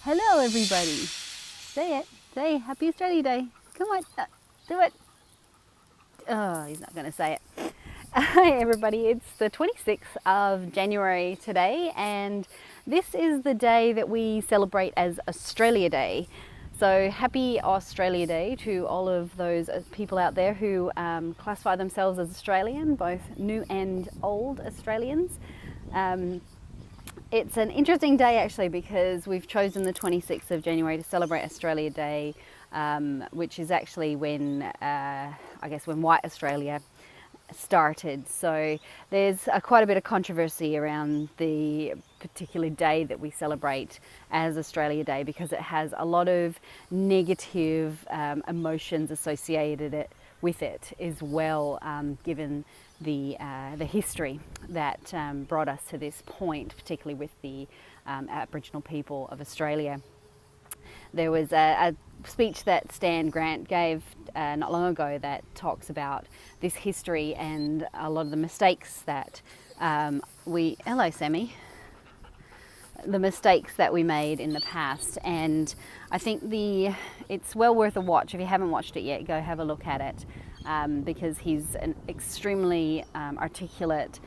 Hello, everybody. Say it. Say Happy Australia Day. Come on, do it. Oh, he's not going to say it. Hi, everybody. It's the 26th of January today, and this is the day that we celebrate as Australia Day. So happy Australia Day to all of those people out there who classify themselves as Australian, both new and old Australians. It's an interesting day actually because we've chosen the 26th of January to celebrate Australia Day, which is actually when, when white Australia started. So there's quite a bit of controversy around the particular day that we celebrate as Australia Day because it has a lot of negative emotions associated with it as well, given the history that brought us to this point, particularly with the Aboriginal people of Australia. There was a speech that Stan Grant gave not long ago that talks about this history and a lot of the mistakes that hello Sammy, the mistakes that we made in the past. And I think it's well worth a watch. If you haven't watched it yet, go have a look at it, because he's an extremely articulate,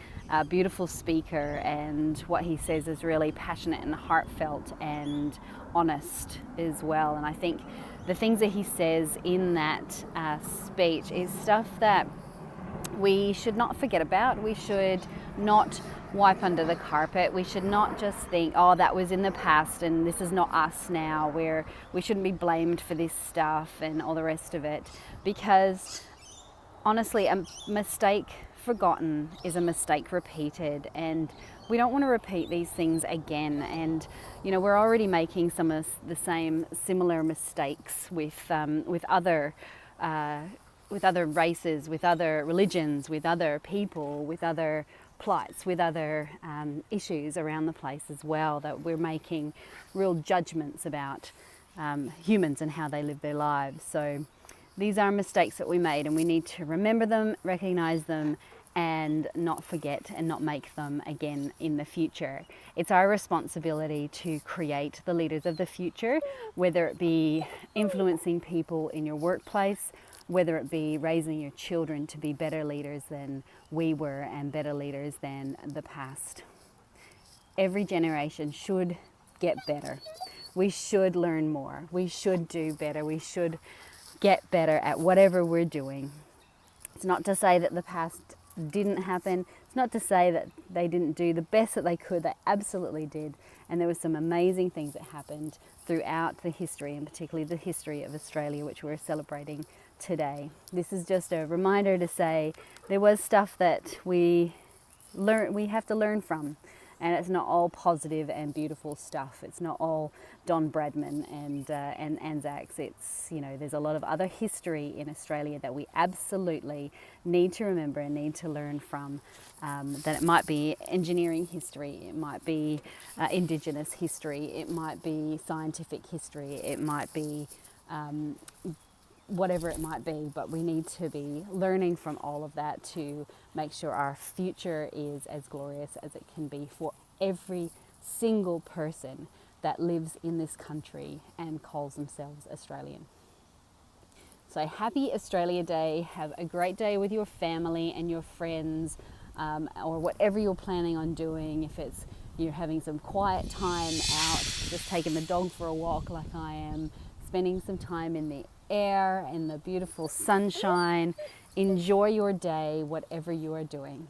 beautiful speaker, and what he says is really passionate and heartfelt and honest as well. And I think the things that he says in that speech is stuff that we should not forget about. We should not wipe under the carpet. We should not just think, oh, that was in the past and this is not us now, where we shouldn't be blamed for this stuff and all the rest of it. Because honestly, a mistake forgotten is a mistake repeated, and we don't want to repeat these things again. And you know, we're already making some of the same similar mistakes with other races, with other religions, with other people, with other plights, with other issues around the place as well, that we're making real judgments about humans and how they live their lives. So these are mistakes that we made, and we need to remember them, recognize them, and not forget and not make them again in the future. It's our responsibility to create the leaders of the future, whether it be influencing people in your workplace, whether it be raising your children to be better leaders than we were and better leaders than the past. Every generation should get better. We should learn more. We should do better. We should get better at whatever we're doing. It's not to say that the past didn't happen. It's not to say that they didn't do the best that they could. They absolutely did. And there were some amazing things that happened throughout the history, and particularly the history of Australia, which we're celebrating today. This is just a reminder to say there was stuff that we have to learn from, and it's not all positive and beautiful stuff. It's not all Don Bradman and Anzacs. It's, you know, there's a lot of other history in Australia that we absolutely need to remember and need to learn from. That it might be engineering history, it might be Indigenous history, it might be scientific history, it might be whatever it might be, but we need to be learning from all of that to make sure our future is as glorious as it can be for every single person that lives in this country and calls themselves Australian. So happy Australia Day. Have a great day with your family and your friends, or whatever you're planning on doing. If it's you're having some quiet time out, just taking the dog for a walk like I am, spending some time in the air and the beautiful sunshine. Enjoy your day, whatever you are doing.